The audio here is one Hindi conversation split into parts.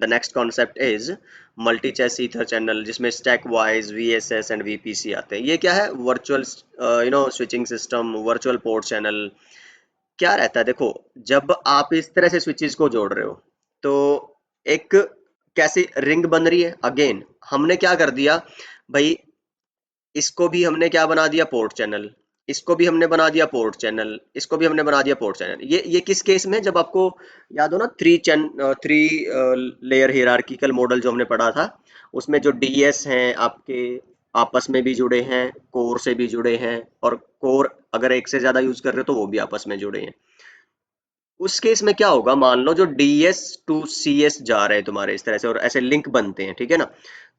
The next concept is multi chassis ether channel, जिसमें stack wise VSS and VPC आते हैं। ये क्या है? Virtual switching system, virtual port channel. क्या रहता है देखो, जब आप इस तरह से स्विचेस को जोड़ रहे हो तो एक कैसी रिंग बन रही है। अगेन हमने क्या कर दिया भाई, इसको भी हमने क्या बना दिया? Port channel. इसको भी हमने बना दिया पोर्ट चैनल। इसको भी हमने बना दिया पोर्ट चैनल। ये किस केस में? जब आपको याद हो ना, थ्री लेयर हियरार्किकल मॉडल जो हमने पढ़ा था, उसमें जो डीएस हैं आपके आपस में भी जुड़े हैं, कोर से भी जुड़े हैं, और कोर अगर एक से ज्यादा यूज कर रहे हो तो वो भी आपस में जुड़े हैं। उस केस में क्या होगा? मान लो जो DS टू CS जा रहे हैं तुम्हारे इस तरह से, और ऐसे लिंक बनते हैं, ठीक है ना।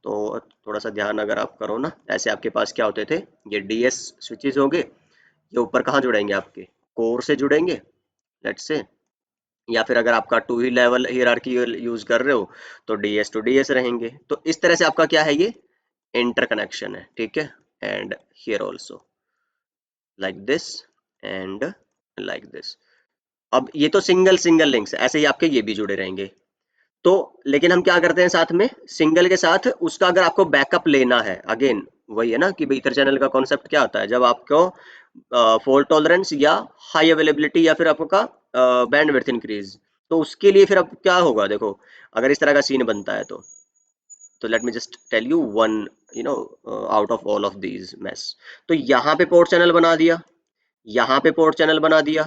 तो थोड़ा सा ध्यान अगर आप करो ना, ऐसे आपके पास क्या होते थे? ये DS स्विचेस होंगे, ये ऊपर कहाँ जुड़ेंगे? आपके कोर से जुड़ेंगे, लेट्स से। या फिर अगर आपका 2 ही लेवल हियरार्की यूज कर रहे हो तो DS टू DS रहेंगे। तो इस तरह से आपका क्या है? ये इंटरकनेक्शन है, ठीक है। And here also like this and like this. अब ये तो सिंगल सिंगल लिंक्स, ऐसे ही आपके ये भी जुड़े रहेंगे। तो लेकिन हम क्या करते हैं साथ में, सिंगल के साथ उसका अगर आपको बैकअप लेना है, अगेन वही है ना कि ईथर चैनल का कॉन्सेप्ट क्या होता है, जब आपको फॉल्ट टॉलरेंस या हाई अवेलेबिलिटी या फिर आपका बैंडविड्थ इंक्रीज, तो उसके लिए फिर अब क्या होगा? देखो, अगर इस तरह का सीन बनता है तो let me just tell you one, out of all of these mess. तो यहाँ पे पोर्ट चैनल बना दिया, यहाँ पे पोर्ट चैनल बना दिया,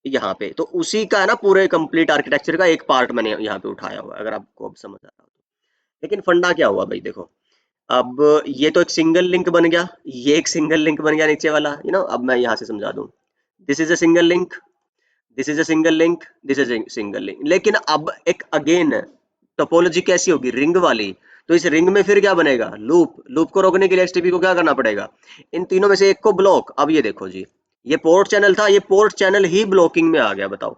यहाँ पे, तो उसी का है ना पूरे कंप्लीट आर्किटेक्चर का एक पार्ट मैंने यहाँ पे उठाया हुआ है, अगर आपको अब समझ आ रहा हो तो। लेकिन फंडा क्या हुआ भाई? देखो, अब ये तो एक सिंगल लिंक बन गया, ये एक सिंगल लिंक बन गया नीचे वाला, अब मैं यहाँ से समझा दूं। This is a single link, this is a single link, this is single link. लेकिन अब एक अगेन टोपोलॉजी कैसी होगी? रिंग वाली। तो इस रिंग में फिर क्या बनेगा? लूप। लूप को रोकने के लिए XTP को क्या करना पड़ेगा? इन तीनों में से एक को ब्लॉक। अब ये देखो जी, ये पोर्ट चैनल था, ये पोर्ट चैनल ही ब्लॉकिंग में आ गया, बताओ।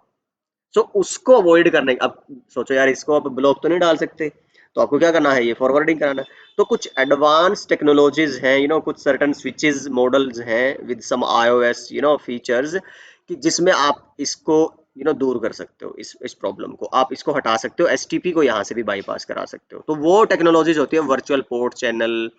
सो उसको अवॉइड करने, अब सोचो यार, इसको आप ब्लॉक तो नहीं डाल सकते, तो आपको क्या करना है? ये फॉरवर्डिंग कराना है। तो कुछ एडवांस टेक्नोलॉजीज हैं, कुछ सर्टन स्विचेस मॉडल्स हैं विद सम iOS फीचर्स, कि जिसमें आप इसको दूर कर सकते हो, इस प्रॉब्लम को आप इसको हटा सकते हो, STP को यहाँ से भी बाईपास करा सकते हो। तो वो टेक्नोलॉजीज होती है virtual port channel,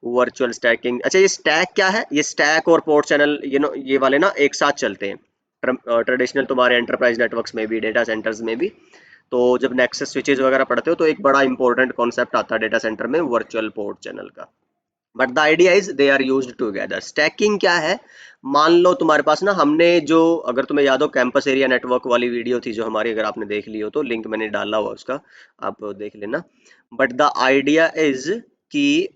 virtual stacking. अच्छा, ये स्टैक क्या है? ये स्टैक और पोर्ट चैनल ये वाले ना एक साथ चलते हैं ट्रेडिशनल तुम्हारे एंटरप्राइज नेटवर्क्स में भी, डेटा सेंटर्स में भी। तो जब नेक्सस स्विचेस वगैरह पढ़ते हो तो एक बड़ा इंपॉर्टेंट कॉन्सेप्ट आता है डेटा सेंटर में, वर्चुअल पोर्ट चैनल का। But the idea is they are used together. Stacking क्या है? मान लो तुम्हारे पास ना, हमने जो, अगर तुम्हें याद हो, कैंपस एरिया नेटवर्क वाली वीडियो थी जो हमारी, अगर आपने देख ली हो तो लिंक मैंने डाला हुआ उसका, आप देख लेना। बट द आइडिया इज कि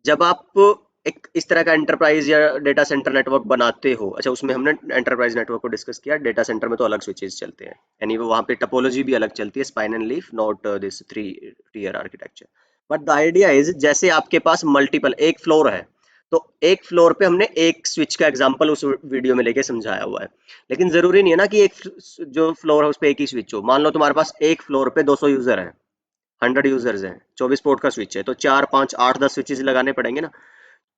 जब आप एक इस तरह का एंटरप्राइज या डेटा सेंटर नेटवर्क बनाते हो, अच्छा उसमें हमने एंटरप्राइज नेटवर्क को डिस्कस किया, डेटा सेंटर में तो अलग स्विचेस चलते हैं, यानी वो वहाँ पे टोपोलॉजी भी अलग चलती है, spine and leaf, not this 3 tier architecture. But the idea is, जैसे आपके पास मल्टीपल, एक फ्लोर है, तो एक फ्लोर पे हमने एक स्विच का एग्जांपल उस वीडियो में लेके समझाया हुआ है। लेकिन जरूरी नहीं है ना कि एक जो फ्लोर है उस पे एक ही स्विच हो। मान लो तुम्हारे पास एक फ्लोर पे 200 यूजर है, 100 यूजर्स हैं, 24 पोर्ट का स्विच है, तो 4 5 8 10 स्विचेस लगाने पड़ेंगे ना।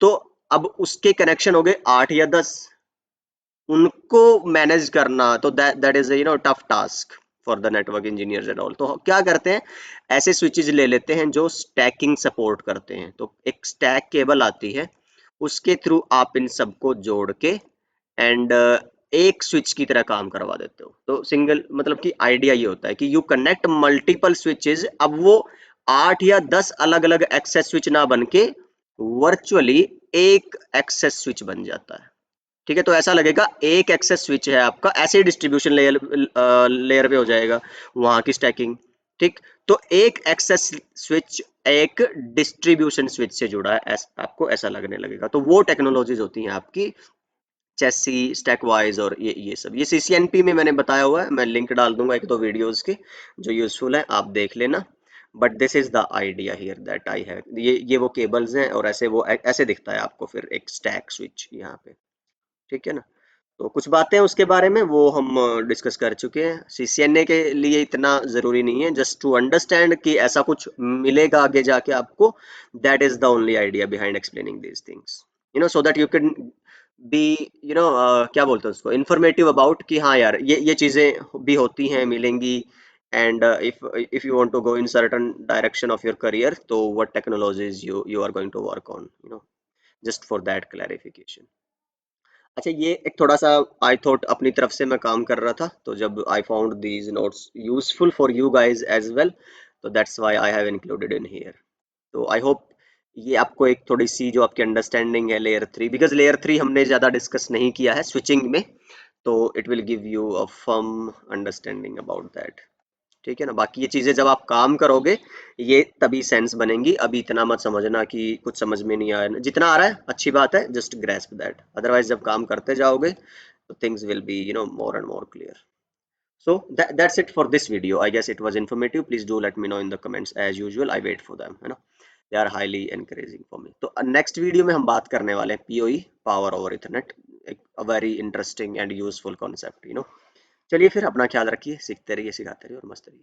तो अब उसके कनेक्शन हो गए 8 या 10, उनको मैनेज करना, तो that is tough task for the network engineers and all. तो क्या करते हैं, ऐसे स्विचेस ले लेते हैं जो स्टैकिंग सपोर्ट करते हैं। तो एक स्टैक केबल आती है, उसके थ्रू आप इन सबको जोड़ के एंड एक स्विच की तरह काम करवा देते हो। तो सिंगल मतलब कि आइडिया ये होता है कि यू कनेक्ट मल्टीपल स्विचेस। अब वो 8 या 10 अलग अलग एक्सेस स्विच ना बन के वर्चुअली एक एक्सेस स्विच बन जाता है, ठीक है। तो ऐसा लगेगा एक एक्सेस स्विच है आपका, ऐसे डिस्ट्रीब्यूशन लेयर पे हो जाएगा वहां की स्टैकिंग, ठीक। तो एक एक्सेस स्विच एक डिस्ट्रीब्यूशन स्विच से जुड़ा है, आपको ऐसा लगने लगेगा। तो वो टेक्नोलॉजीज होती हैं आपकी चेसी, स्टैकवाइज, और ये सब, ये CCNP में मैंने बताया हुआ है, मैं लिंक डाल दूंगा एक दो वीडियोस के जो यूजफुल है, आप देख लेना। But this is the idea here that I have. ये वो केबल्स हैं, और ऐसे वो ऐसे दिखता है आपको फिर एक स्टैक स्विच यहाँ पे, ठीक है ना। तो कुछ बातें उसके बारे में वो हम डिस्कस कर चुके हैं। CCNA के लिए इतना जरूरी नहीं है, जस्ट टू अंडरस्टैंड कि ऐसा कुछ मिलेगा आगे जाके आपको। That is the only idea behind explaining these things, so that you can be, क्या बोलते हैं उसको, इंफॉर्मेटिव अबाउट कि हाँ यार, ये चीजें भी होती हैं, मिलेंगी, and if you want to go in certain direction of your career, so what technologies you are going to work on, just for that clarification. अच्छा, ये एक थोड़ा सा आई थॉट अपनी तरफ से मैं काम कर रहा था, तो जब I found these notes useful for you guys as well, तो that's why I have included in here. तो आई होप ये आपको एक थोड़ी सी जो आपकी अंडरस्टैंडिंग है layer three, because layer three हमने ज़्यादा डिस्कस नहीं किया है स्विचिंग में, तो it will give you a firm understanding about that. ठीक है ना, बाकी ये चीजें जब आप काम करोगे ये तभी सेंस बनेंगी, अभी इतना मत समझना कि कुछ समझ में नहीं आया, जितना आ रहा है अच्छी बात है, जस्ट ग्रेस्प दैट, अदरवाइज जब काम करते जाओगे तो things will be more and more clear. So that's it for this video. I guess it was informative. Please do let me know in the comments as usual. I wait for them, है ना, they are highly encouraging for me. तो नेक्स्ट वीडियो में हम बात करने वाले हैं पीओई, पावर ओवर इथरनेट, एक very interesting and useful concept, चलिए फिर अपना ख्याल रखिए, सीखते रहिए, सिखाते रहिए और मस्त रहिए।